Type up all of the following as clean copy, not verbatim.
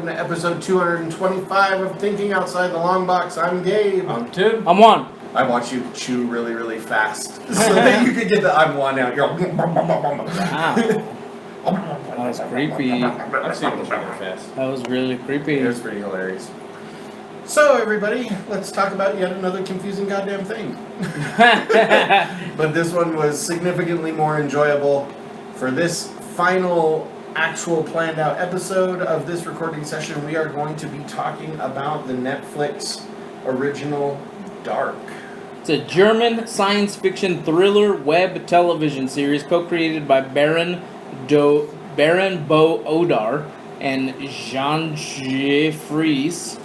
welcome to episode 225 of Thinking Outside the Longbox. I'm Gabe. I'm Tim. I'm Juan. I watch you chew really, really fast so that you could get the I'm Juan out. You're all... Wow. That was creepy. I've seen it really fast. That was really creepy. It was pretty hilarious. So, everybody, let's talk about yet another confusing goddamn thing. But this one was significantly more enjoyable. For this final actual planned out episode of this recording session, we are going to be talking about the Netflix original Dark. It's a German science fiction thriller web television series co-created by Baron Bo Odar and Jean Fries.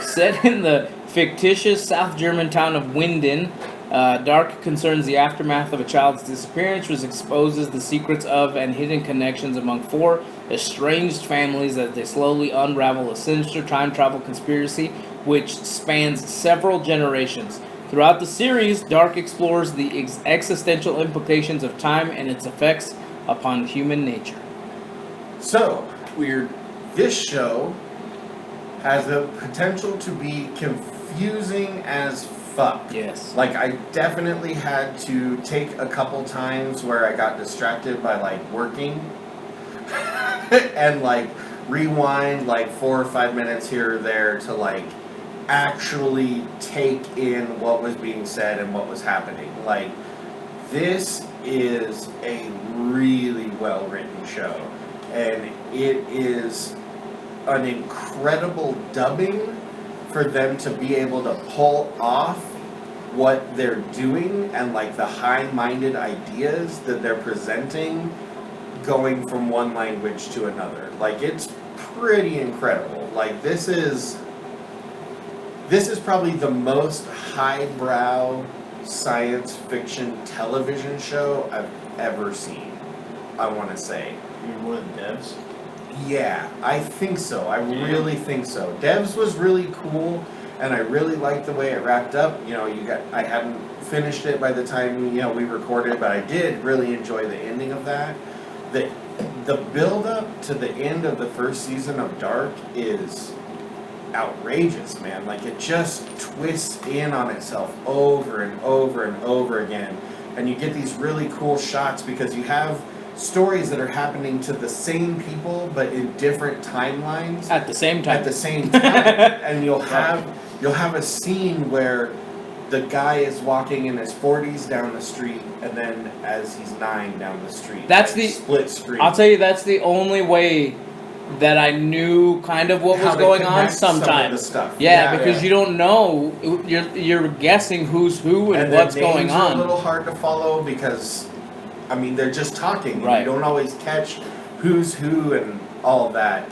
Set in the fictitious South German town of Winden, Dark concerns the aftermath of a child's disappearance, which exposes the secrets of and hidden connections among four estranged families as they slowly unravel a sinister time travel conspiracy which spans several generations. Throughout the series, Dark explores the existential implications of time and its effects upon human nature. So, Weird. this show has the potential to be confusing as fuck. Yes. Like, I definitely had to take a couple times where I got distracted by, like, working and, like, rewind, like, 4 or 5 minutes here or there to, like, actually take in what was being said and what was happening. Like, this is a really well-written show, and it is an incredible dubbing for them to be able to pull off what they're doing and like the high-minded ideas that they're presenting going from one language to another. Like, it's pretty incredible. Like, this is probably the most highbrow science fiction television show I've ever seen, I want to say. You're more than devs? Yeah, I think so. I really think so. Devs was really cool, and I really liked the way it wrapped up. You know, I hadn't finished it by the time, we recorded, but I did really enjoy the ending of that. The build up to the end of the first season of Dark is outrageous, man. Like, it just twists in on itself over and over and over again. And you get these really cool shots because you have stories that are happening to the same people but in different timelines At the same time. And you'll have a scene where the guy is walking in his 40s down the street, and then as he's 9 down the street. That's like, the split screen. I'll tell you, that's the only way that I knew kind of what How was they going on connect some of the sometimes. stuff. Yeah, because you don't know. You're guessing who's who and what's going names are on. a little hard to follow because, I mean, they're just talking. And Right. you don't always catch who's who and all of that.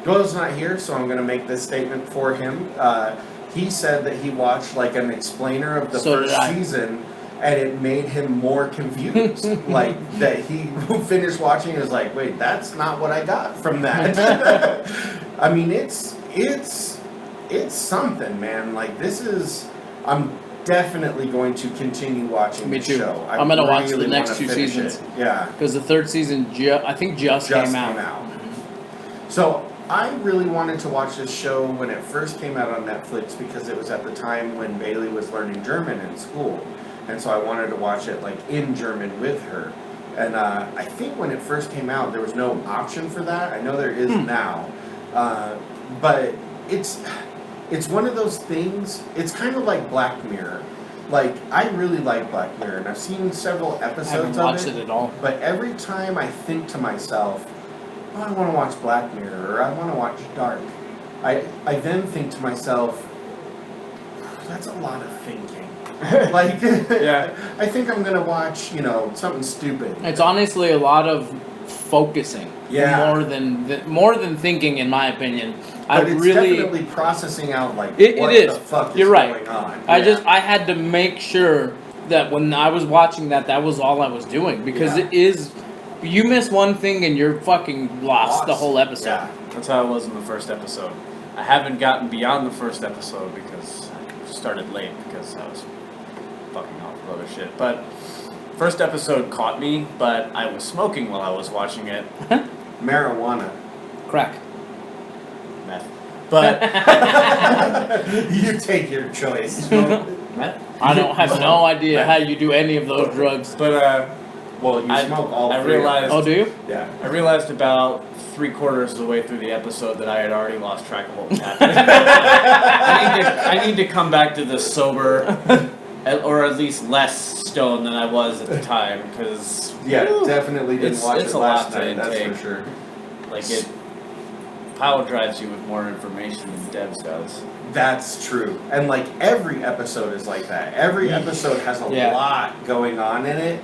Doyle's not here, so I'm going to make this statement for him. He said that he watched like an explainer of the first season, and it made him more confused. Like, that he finished watching and was like, wait, that's not what I got from that. I mean, it's something, man. Like, I'm definitely going to continue watching Me the too. show. I'm going to watch the really next wanna 2 finish seasons. it. Yeah. Because the third season, I think just came out. So, I really wanted to watch this show when it first came out on Netflix because it was at the time when Bailey was learning German in school. And so I wanted to watch it like in German with her. And I think when it first came out, there was no option for that. I know there is now. But it's one of those things, it's kind of like Black Mirror. Like, I really like Black Mirror, and I've seen several episodes of it. I haven't watched it at all. But every time I think to myself, oh, I want to watch Black Mirror, or I want to watch Dark, I then think to myself, that's a lot of thinking. Like, Yeah. I think I'm going to watch, something stupid. It's honestly a lot of focusing. Yeah. More than thinking, in my opinion. But it's definitely processing out, like, it what is. the fuck You're is right. going on. I had to make sure that when I was watching that was all I was doing. Because it is, you miss one thing and you're fucking lost the whole episode. Yeah. That's how it was in the first episode. I haven't gotten beyond the first episode because I started late because I was fucking off with other shit. But first episode caught me, but I was smoking while I was watching it. Marijuana. Crack. Meth. But You take your choice. meth. I don't have no idea how you do any of those drugs. But Well, you smoke all I three. realized. Oh, do you? Yeah. I realized about 3/4 of the way through the episode that I had already lost track of what was happening. I need to come back to this sober, or at least less stoned than I was at the time, because Yeah, definitely didn't watch it's it a last lot to night, that's intake. for sure. like it power drives you with more information than Devs does. That's true. And like every episode is like that. Every episode has a Yeah. lot going on in it.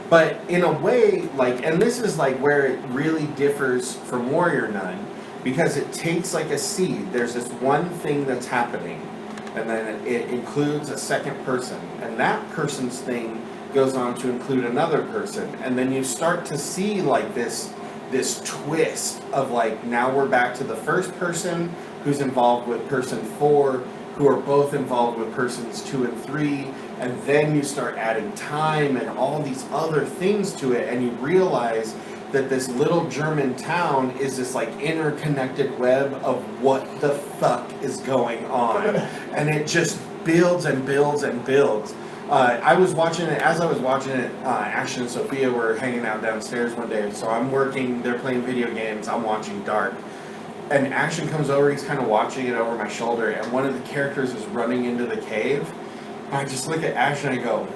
But in a way, like, and this is like where it really differs from Warrior Nun, because it takes like a seed. There's this one thing that's happening, and then it includes a second person, and that person's thing goes on to include another person, and then you start to see like this twist of like, now we're back to the first person who's involved with person 4, who are both involved with persons 2 and 3, and then you start adding time and all these other things to it, and you realize that this little German town is this like interconnected web of what the fuck is going on, and it just builds and builds and builds. I was watching it, as I was watching it, Action and Sophia were hanging out downstairs one day, so I'm working, they're playing video games, I'm watching Dark. And Action comes over, he's kind of watching it over my shoulder, and one of the characters is running into the cave. And I just look at Action and I go,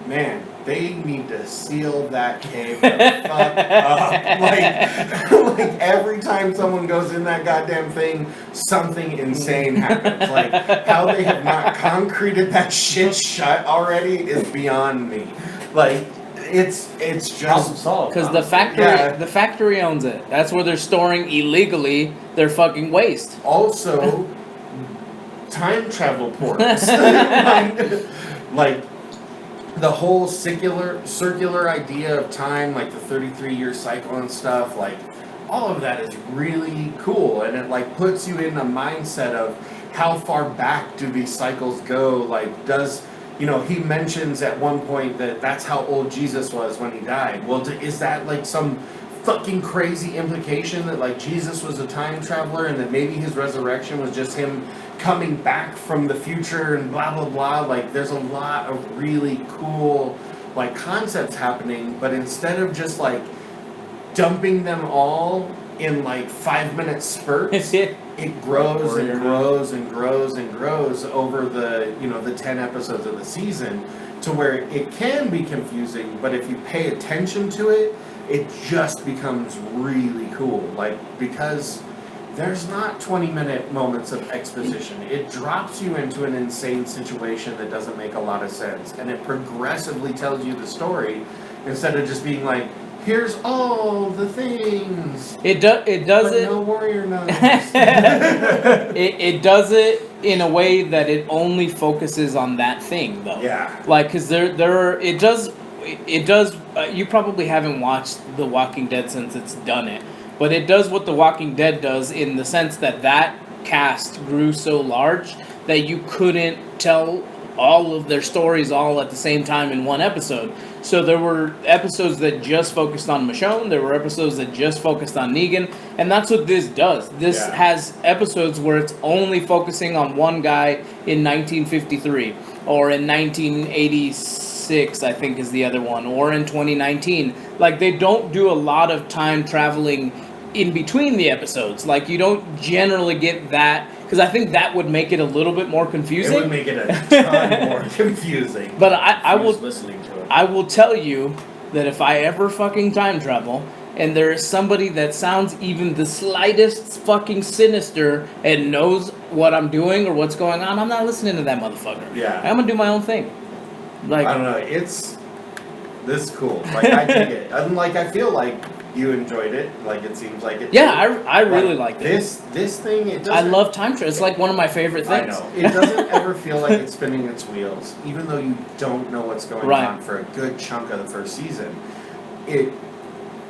man, they need to seal that cave the fuck up. Like every time someone goes in that goddamn thing, something insane happens. Like, how they have not concreted that shit shut already is beyond me. Like, it's just Problem solved. Because the factory owns it. That's where they're storing illegally their fucking waste. also time travel ports. like the whole circular idea of time, like the 33-year cycle and stuff, like all of that is really cool, and it like puts you in a mindset of how far back do these cycles go. Like, does, you know, he mentions at one point that that's how old Jesus was when he died. Well, is that like some fucking crazy implication that like Jesus was a time traveler and that maybe his resurrection was just him coming back from the future and blah blah blah? Like, there's a lot of really cool like concepts happening, but instead of just like dumping them all in like 5-minute spurts, it grows and grows and grows and grows over the, you know, the 10 episodes of the season, to where it can be confusing, but if you pay attention to it, it just becomes really cool. Like, because there's not 20-minute moments of exposition. It drops you into an insane situation that doesn't make a lot of sense, and it progressively tells you the story instead of just being like, here's all the things. It does But it. no warrior nuns. It does it in a way that it only focuses on that thing, though. Yeah. Like, cause it does. You probably haven't watched The Walking Dead since it's done it, but it does what The Walking Dead does in the sense that that cast grew so large that you couldn't tell all of their stories all at the same time in one episode. So there were episodes that just focused on Michonne, there were episodes that just focused on Negan, and that's what this does. This has episodes where it's only focusing on one guy in 1953, or in 1986, I think is the other one, or in 2019. Like, they don't do a lot of time traveling in between the episodes. Like, you don't generally get that, because I think that would make it a little bit more confusing. It would make it a ton more confusing. But I will listening to it. I will tell you that if I ever fucking time travel and there is somebody that sounds even the slightest fucking sinister and knows what I'm doing or what's going on, I'm not listening to that motherfucker. Yeah. I'm gonna do my own thing. Like, I don't know, this is cool. Like, I dig it. And like, I feel like you enjoyed it. Like, it seems like it. yeah, I really liked it. This thing, it doesn't. I love time travel. It's like one of my favorite I things. know. It doesn't ever feel like it's spinning its wheels, even though you don't know what's going Right. on for a good chunk of the first season.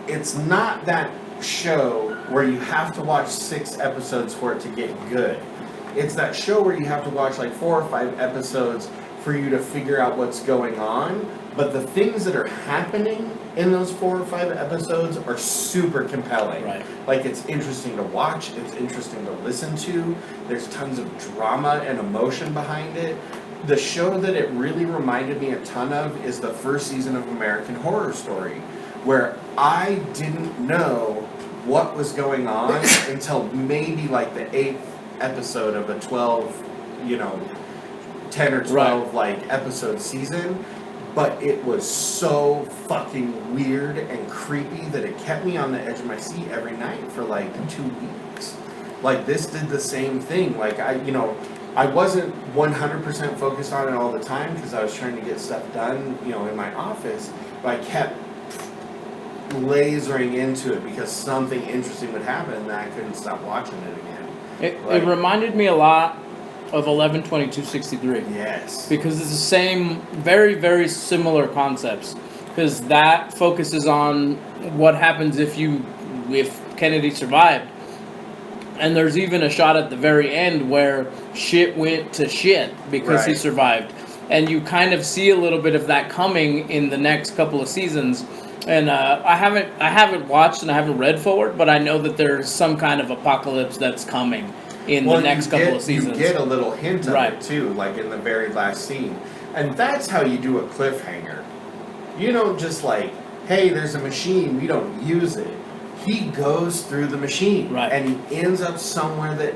It's not that show where you have to watch 6 episodes for it to get good. It's that show where you have to watch like 4 or 5 episodes for you to figure out what's going on, but the things that are happening in those 4 or 5 episodes are super compelling. Right. Like, it's interesting to watch, it's interesting to listen to, there's tons of drama and emotion behind it. The show that it really reminded me a ton of is the first season of American Horror Story, where I didn't know what was going on until maybe like the 8th episode of a 12, 10 or 12 like episode season. But it was so fucking weird and creepy that it kept me on the edge of my seat every night for like 2 weeks. Like, this did the same thing. Like, I wasn't 100% focused on it all the time because I was trying to get stuff done, in my office. But I kept lasering into it because something interesting would happen and I couldn't stop watching it again. It reminded me a lot of 11/22/63. Yes. Because it's the same, very, very similar concepts. Because that focuses on what happens if Kennedy survived. And there's even a shot at the very end where shit went to shit because he survived. And you kind of see a little bit of that coming in the next couple of seasons. And I haven't watched and I haven't read forward, but I know that there's some kind of apocalypse that's coming in the next couple of seasons. You get a little hint of it too, like in the very last scene. And that's how you do a cliffhanger. You don't just like, hey, there's a machine, we don't use it. He goes through the machine, and he ends up somewhere that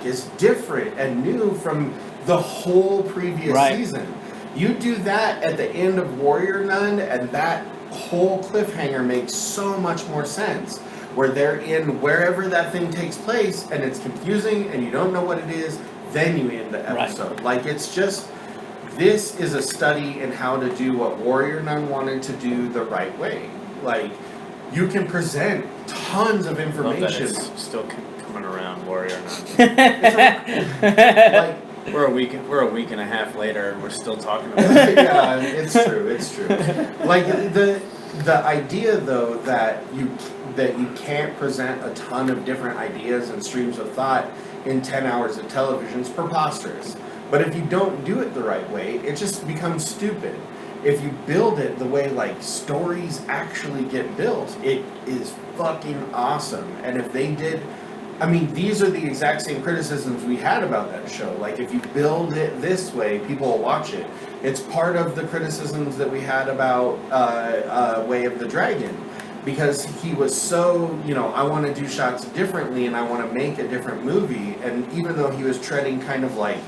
is different and new from the whole previous season. You do that at the end of Warrior Nun, and that whole cliffhanger makes so much more sense. Where they're in wherever that thing takes place, and it's confusing, and you don't know what it is, then you end the episode. Like, it's just, this is a study in how to do what Warrior Nun wanted to do the right way. Like, you can present tons of information. Love that it's still coming around, Warrior Nun. Like, we're a week and a half later, and we're still talking about it. Yeah, it's true. Like, the idea though that you can't present a ton of different ideas and streams of thought in 10 hours of television is preposterous. But if you don't do it the right way, it just becomes stupid. If you build it the way like stories actually get built, it is fucking awesome. And if they did, these are the exact same criticisms we had about that show. Like, if you build it this way, people will watch it. It's part of the criticisms that we had about Way of the Dragon. Because he was so, I want to do shots differently and I want to make a different movie. And even though he was treading kind of like,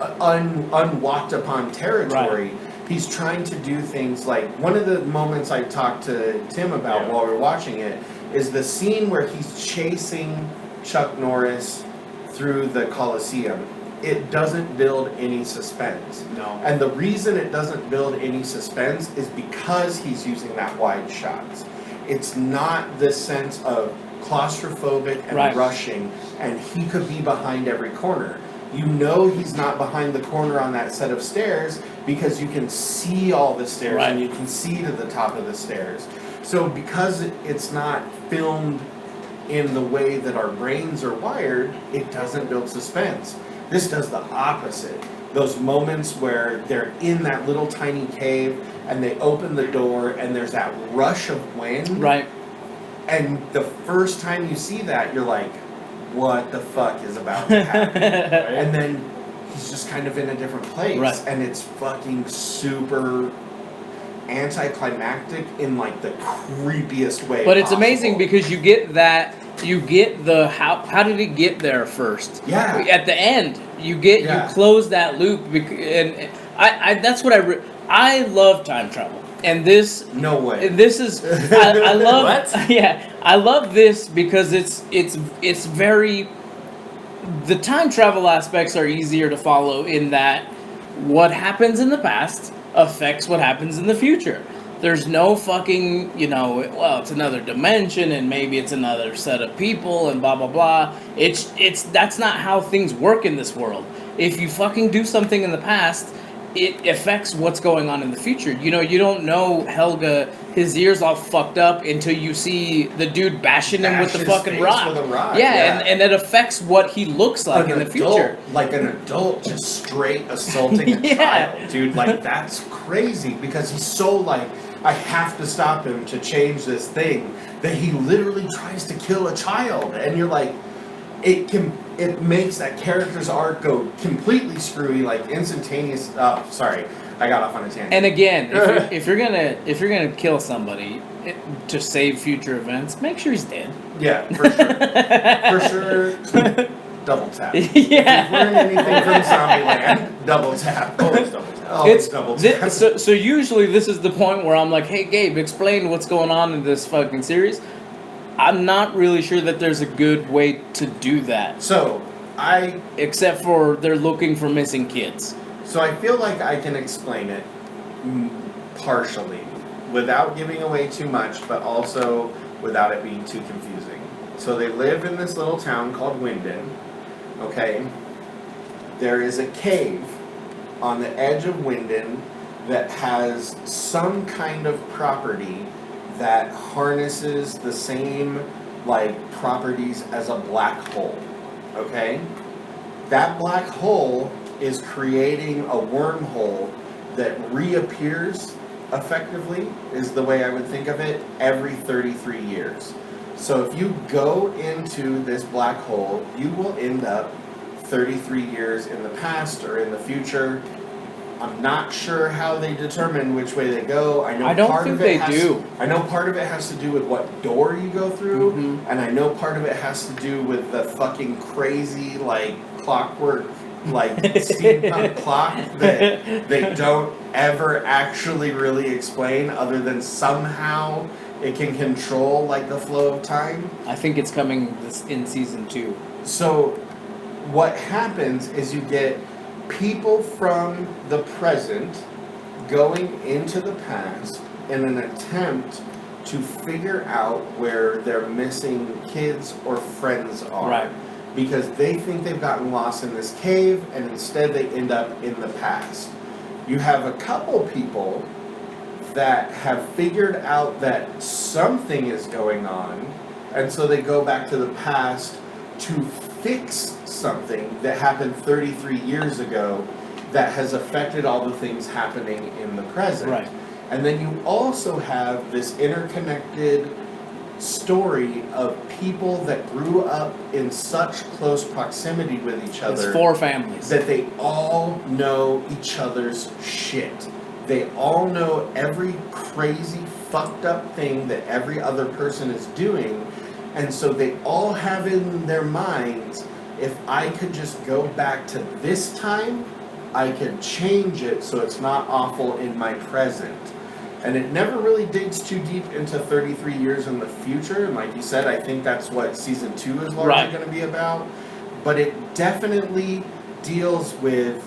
unwalked upon territory, he's trying to do things like, one of the moments I talked to Tim about while we were watching it is the scene where he's chasing Chuck Norris through the Coliseum. It doesn't build any suspense. No. And the reason it doesn't build any suspense is because he's using that wide shots. It's not this sense of claustrophobic and rushing, and he could be behind every corner. You know he's not behind the corner on that set of stairs because you can see all the stairs and you can see to the top of the stairs. So because it's not filmed in the way that our brains are wired, it doesn't build suspense. This does the opposite. Those moments where they're in that little tiny cave and they open the door and there's that rush of wind. Right. And the first time you see that, you're like, what the fuck is about to happen? And then he's just kind of in a different place. And it's fucking super anticlimactic in like the creepiest way But it's possible. amazing because you get that. You get the how did it get there first? Yeah. At the end, you close that loop, and I that's what I love time travel, and this no way. This is I love What? Yeah, I love this because it's very, the time travel aspects are easier to follow in that what happens in the past affects what happens in the future. There's no fucking, it's another dimension and maybe it's another set of people and blah, blah, blah. That's not how things work in this world. If you fucking do something in the past, it affects what's going on in the future. You know, you don't know Helga, his ears all fucked up until you see the dude bashing him with the Bash his fucking face rock. with a rock, Yeah, yeah. And it affects what he looks like in the future. Like an adult just straight assaulting a Yeah. child, dude. Like, that's crazy because he's so like, I have to stop him to change this thing that he literally tries to kill a child. And you're like, it makes that character's arc go completely screwy, like instantaneous. Oh, sorry. I got off on a tangent. And again, if you're gonna kill somebody to save future events, make sure he's dead. Yeah, for sure. For sure, double tap. Yeah. If you've learned anything from Zombieland, double tap. Always double tap. Always double tap. So usually this is the point where I'm like, hey Gabe, explain what's going on in this fucking series. I'm not really sure that there's a good way to do that. So, Except for they're looking for missing kids. So I feel like I can explain it partially without giving away too much, but also without it being too confusing. So they live in this little town called Winden, okay? There is a cave on the edge of Winden that has some kind of property that harnesses the same, like, properties as a black hole, okay? That black hole is creating a wormhole that reappears effectively, is the way I would think of it, every 33 years. So if you go into this black hole, you will end up 33 years in the past or in the future. I'm not sure how they determine which way they go. I know do. I know part of it has to do with what door you go through, and I know part of it has to do with the fucking crazy, like, clockwork, like, steampunk clock that they don't ever actually really explain, other than somehow it can control, like, the flow of time. I think it's coming in season 2. So what happens is you get people from the present going into the past in an attempt to figure out where their missing kids or friends are. Right. Because they think they've gotten lost in this cave, and instead they end up in the past. You have a couple people that have figured out that something is going on, and so they go back to the past to fix something that happened 33 years ago that has affected all the things happening in the present. Right. And then you also have this interconnected story of people that grew up in such close proximity with each other. It's 4 families. That they all know each other's shit. They all know every crazy, fucked up thing that every other person is doing. And so they all have in their minds, if I could just go back to this time, I could change it so it's not awful in my present. And it never really digs too deep into 33 years in the future. And like you said, I think that's what season 2 is largely going to be about. But it definitely deals with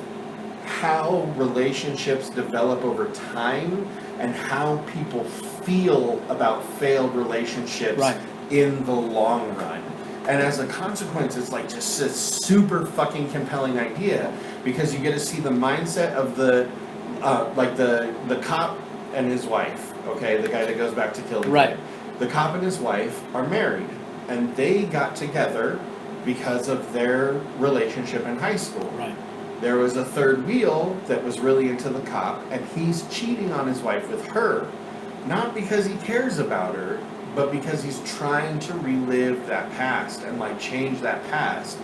how relationships develop over time and how people feel about failed relationships in the long run. And as a consequence, it's like just a super fucking compelling idea, because you get to see the mindset of the cop and his wife, okay, the guy that goes back to kill the kid. The cop and his wife are married, and they got together because of their relationship in high school. Right. There was a third wheel that was really into the cop, and he's cheating on his wife with her, not because he cares about her, but because he's trying to relive that past and like change that past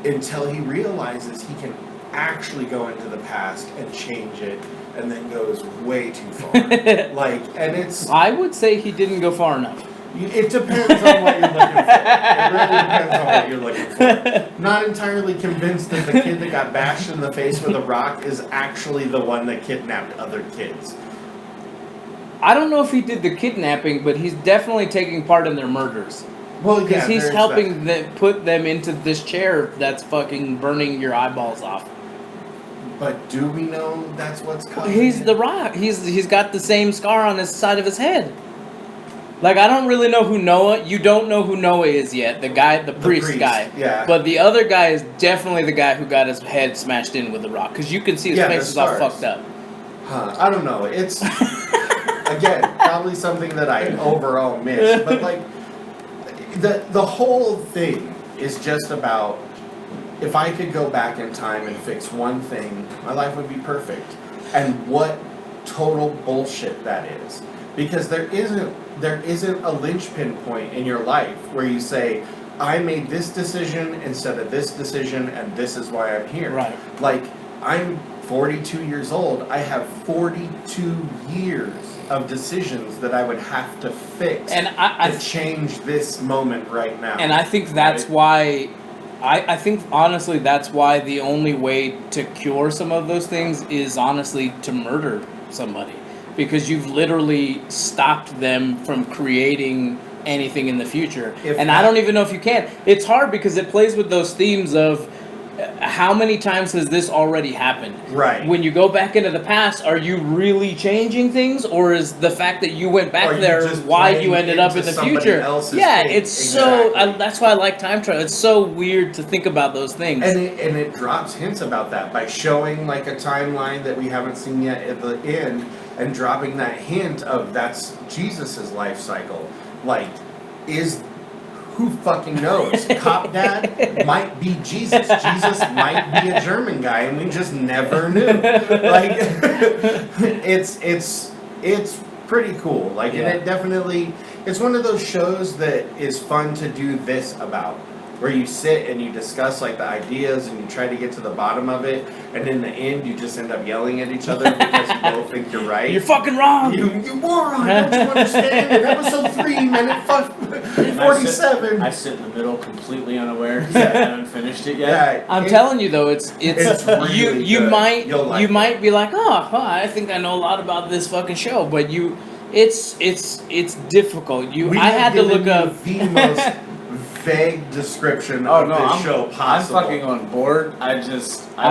until he realizes he can actually go into the past and change it, and then goes way too far. And it's... I would say he didn't go far enough. It depends on what you're looking for. It really depends on what you're looking for. Not entirely convinced that the kid that got bashed in the face with a rock is actually the one that kidnapped other kids. I don't know if he did the kidnapping, but he's definitely taking part in their murders. Well, yeah, because he's helping put them into this chair that's fucking burning your eyeballs off. But do we know that's what's causing He's it? the rock. He's got the same scar on his side of his head. Like, I don't really know who Noah. You don't know who Noah is yet. The guy, the priest guy. Yeah. But the other guy is definitely the guy who got his head smashed in with a rock. Because you can see his face is all fucked up. Huh. I don't know. It's, again, probably something that I overall miss. But, like, the whole thing is just about, if I could go back in time and fix one thing, my life would be perfect. And what total bullshit that is. Because there isn't a linchpin point in your life where you say, I made this decision instead of this decision, and this is why I'm here. Right. Like, I'm 42 years old. I have 42 years of decisions that I would have to fix And to change this moment right now. And I think that's why. I think, honestly, that's why the only way to cure some of those things is, honestly, to murder somebody. Because you've literally stopped them from creating anything in the future. I don't even know if you can. It's hard because it plays with those themes of how many times has this already happened? Right. When you go back into the past, are you really changing things? Or is the fact that you went back there why you ended up in the future? Yeah, it's so... that's why I like time travel. It's so weird to think about those things. And it drops hints about that by showing, like, a timeline that we haven't seen yet at the end, and dropping that hint of that's Jesus's life cycle. Like, who fucking knows? Cop Dad might be Jesus. Jesus might be a German guy, and we just never knew. Like, it's pretty cool. Like, and it definitely, it's one of those shows that is fun to do this about, where you sit and you discuss, like, the ideas and you try to get to the bottom of it, and in the end you just end up yelling at each other because you both think you're right. You're fucking wrong! You moron! Don't you understand? In episode 3, minute 47. I sit in the middle completely unaware because I haven't finished it yet. Yeah, I'm telling you though, it's really you good. might You'll might be like, oh, I think I know a lot about this fucking show, but it's difficult. I had to look up the most vague description of this show possible. I'm fucking on board. I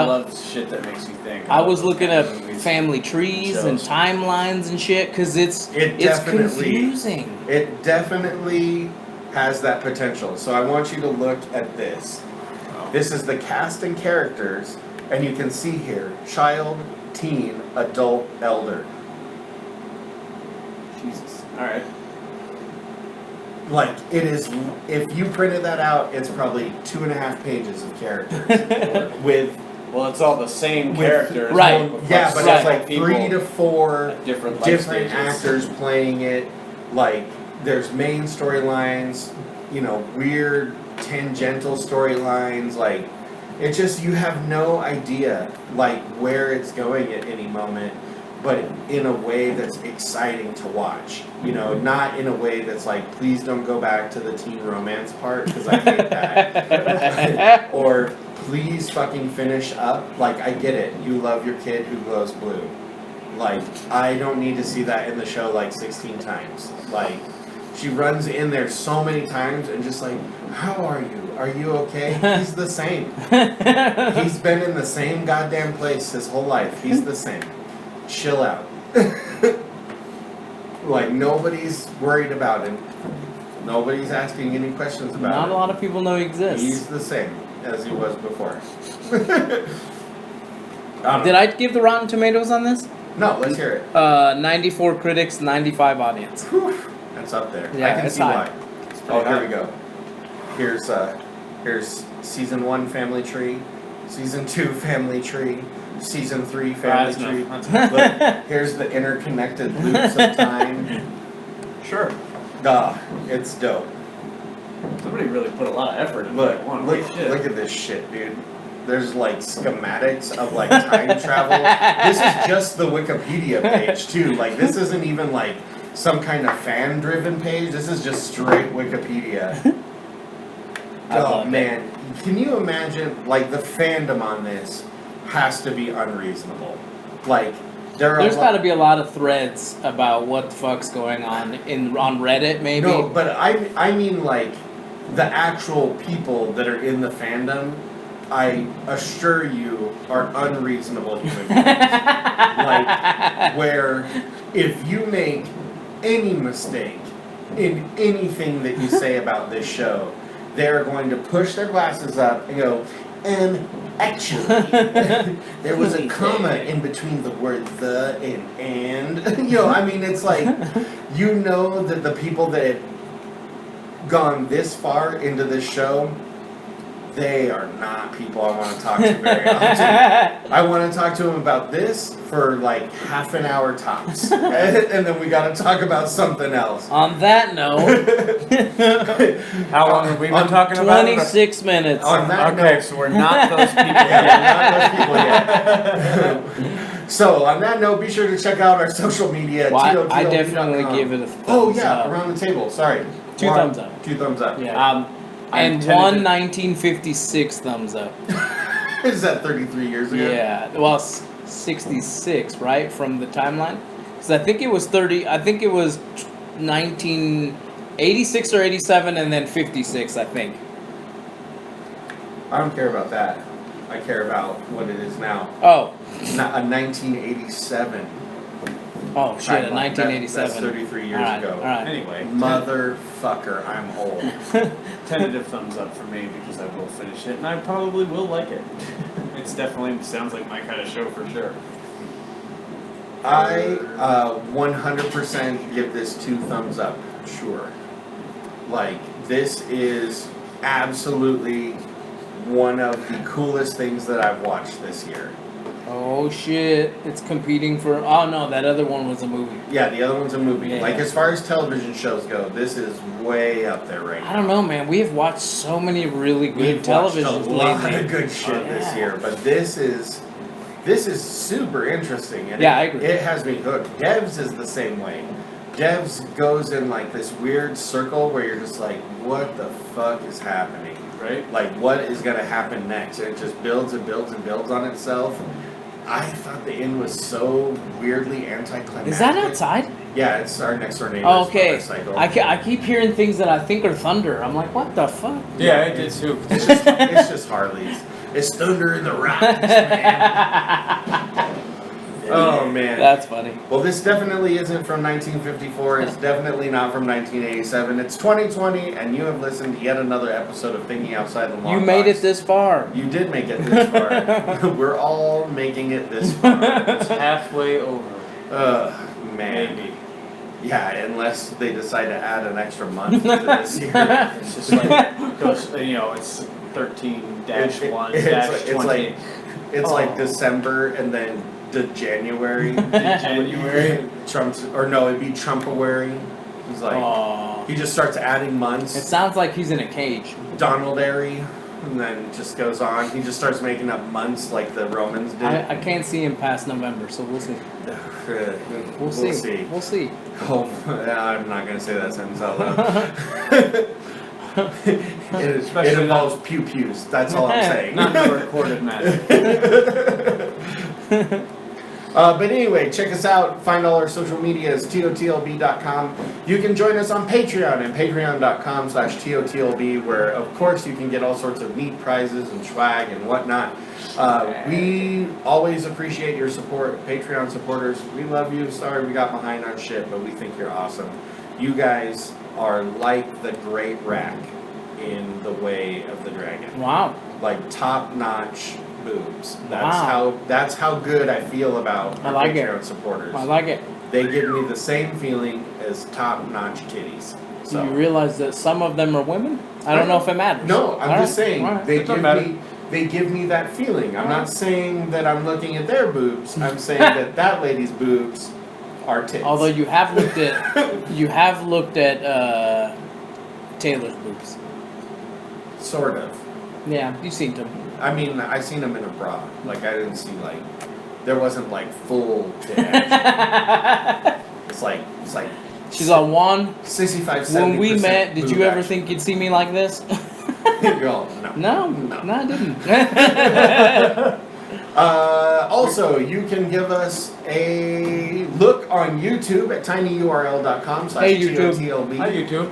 love shit that makes you think. I was looking up family trees and timelines and shit because it's confusing. It definitely has that potential. So I want you to look at this. Oh. This is the cast and characters, and you can see here: child, teen, adult, elder. Jesus. All right. Like, it is, if you printed that out, it's probably 2.5 pages of characters with... Well, it's all the same characters. Right. Yeah, but it's like 3 to 4 different actors playing it. Like, there's main storylines, weird tangential storylines. Like, it's just, you have no idea, like, where it's going at any moment. But in a way that's exciting to watch. Not in a way that's like, please don't go back to the teen romance part, because I hate that. Or, please fucking finish up. Like, I get it. You love your kid who glows blue. Like, I don't need to see that in the show like 16 times. Like, she runs in there so many times and just like, how are you? Are you okay? He's the same. He's been in the same goddamn place his whole life. He's the same. Chill out. Like, nobody's worried about him. Nobody's asking any questions about him. Not a lot of people know he exists. He's the same as he was before. Did I give the Rotten Tomatoes on this? No, let's hear it. 94 critics, 95 audience. Whew, that's up there. Yeah, I can it's see high. why. Here we go. Here's season 1 family tree, season 2 family tree, season 3 family tree. Look, here's the interconnected loops of time. Sure. It's dope. Somebody really put a lot of effort into Look, that one. look at this shit, dude. There's like schematics of like time travel. This is just the Wikipedia page too. Like, this isn't even like some kind of fan-driven page. This is just straight Wikipedia. Oh man, can you imagine? Like, the fandom on this has to be unreasonable. Like, there's got to be a lot of threads about what the fuck's going on on Reddit, maybe. No, but I mean like the actual people that are in the fandom. I assure you, are unreasonable human beings. Like, where if you make any mistake, in anything that you say about this show, they're going to push their glasses up and go, and actually, there was a comma in between the word the and. You know, I mean, it's like, you know that the people that have gone this far into this show, they are not people I want to talk to very often. I want to talk to them about this for like half an hour tops. And then we got to talk about something else. On that note, How long have we been talking about it? 26 minutes. On that Okay, note, so we're not those people yeah, not those people yet. So on that note, be sure to check out our social media. Well, I TOTLB.com. definitely give it a thumbs Oh yeah, up. around the table. Sorry. 2 thumbs up. 2 thumbs up. Yeah. I'm And tentative- 1956 thumbs up. Is that 33 years ago? Yeah, well, 66, right, from the timeline? Because I think it was 1986 or 87, and then 56, I think. I don't care about that. I care about what it is now. Oh, Not a 1987. oh shit, a timeline. 1987. That's 33 years Alright, ago. alright. Anyway, Motherfucker, I'm old. tentative thumbs up for me because I will finish it and I probably will like it. It's definitely sounds like my kind of show for sure. I 100% give this 2 thumbs up. Sure. Like, this is absolutely one of the coolest things that I've watched this year. Oh shit, it's competing for. Oh no, that other one was a movie. Yeah, the other one's a movie. Yeah, Like, yeah. as far as television shows go, this is way up there right now. I don't know, man. We have watched so many really good We've watched televisions a lot lately. of good shit this Yeah. year, but this is super interesting. And Yeah, I agree. It has me hooked. Devs is the same way. Devs goes in like this weird circle where you're just like, what the fuck is happening? Right? Like, what is going to happen next? And it just builds and builds and builds on itself. I thought the end was so weirdly anticlimactic. Is that outside? Yeah, it's our next door neighbor's Oh, okay. motorcycle. I keep hearing things that I think are thunder. I'm like, what the fuck? Yeah, I did too. It's just Harleys. It's thunder in the rocks, man. Oh man. That's funny. Well, this definitely isn't from 1954. It's definitely not from 1987. It's 2020, and you have listened to yet another episode of Thinking Outside the Longbox. You made it this far. You did make it this far. We're all making it this far. It's halfway over. Man. Maybe. Yeah, unless they decide to add an extra month to this year. It's just like goes, you know, it's 13-1 It's like it's Oh. like December and then the January. January. Trump's or no, it'd be Trumpawary. He's like Oh. he just starts adding months. It sounds like he's in a cage. Donaldary, and then it just goes on. He just starts making up months like the Romans did. I can't see him past November, so we'll see. We'll see. We'll see. Oh, I'm not gonna say that sentence out loud. it involves pew pews. That's all I'm saying. Not the recorded matter. But anyway, check us out. Find all our social medias, TOTLB.com. You can join us on Patreon at patreon.com/TOTLB, where, of course, you can get all sorts of neat prizes and swag and whatnot. We always appreciate your support, Patreon supporters. We love you. Sorry we got behind on shit, but we think you're awesome. You guys are like the great rack in The Way of the Dragon. Wow. Like top-notch boobs. Wow. That's how good I feel about I our like it. Patreon supporters. I like it. They give me the same feeling as top-notch titties. Do So you realize that some of them are women? I don't know if it matters. no, I'm All just right, saying all right. they It don't give matter. me that feeling. I'm not saying that I'm looking at their boobs. I'm saying that lady's boobs are tits. Although you have looked at Taylor's boobs. Sort of. Yeah, you've seen them. I mean, I seen them in a bra. Like I didn't see like there wasn't like full tit action. It's like She's on one. 65, 70%. When we met, did boob you ever action. think you'd see me like this? You're all, no. No, I didn't. Also, you can give us a look on YouTube at tinyurl.com/TOTLB. Hi, YouTube.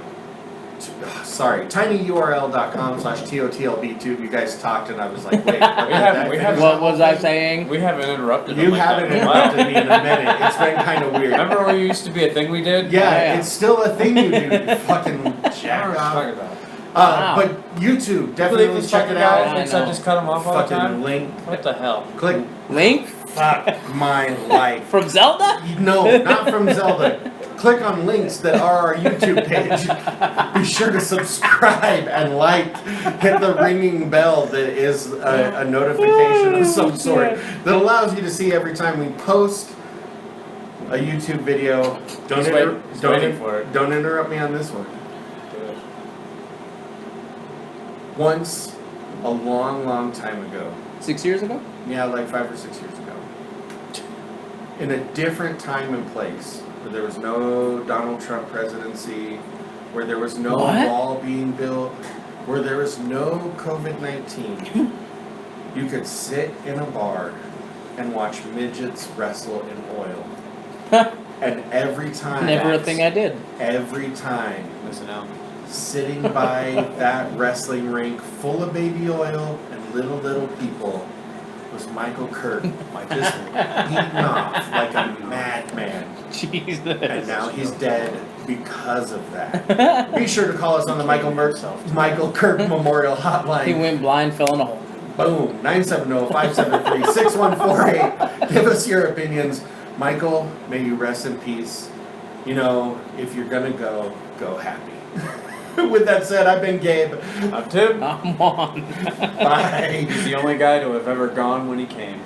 tinyurl.com/TOTLB2. You guys talked and I was like, wait, What was I saying? We haven't interrupted. You him like haven't that in a while. interrupted me in a minute. It's been kind of weird. Remember when it used to be a thing we did? Yeah, it's still a thing you do. You fucking jack off. Talk about. Wow. But YouTube, Definitely definitely check it out. I Thinks I know. just cut him off all the Fucking time. link. What the hell? Click. Link Fuck my life. from Zelda? No, not from Zelda. Click on links that are our YouTube page. Be sure to subscribe and like. Hit the ringing bell that is a notification of some sort that allows you to see every time we post a YouTube video. He's waiting for it. Don't interrupt me on this one. Once, a long, long time ago. 6 years ago? Yeah, like 5 or 6 years ago. In a different time and place, where there was no Donald Trump presidency, where there was no What? wall being built, where there was no COVID-19, you could sit in a bar and watch midgets wrestle in oil. And every time, Never a thing I did. every time, Listen out. sitting by that wrestling rink full of baby oil and little people was Michael Kirk, just eating off like a madman. Jesus. And now he's dead because of that. Be sure to call us on the Michael Kirk Memorial He Hotline. went blind, fell in a hole. Boom, 970-573-6148. Give us your opinions. Michael, may you rest in peace. You know, if you're gonna go, go happy. With that said, I've been Gabe. I'm Tim. I'm on. Bye. He's the only guy to have ever gone when he came.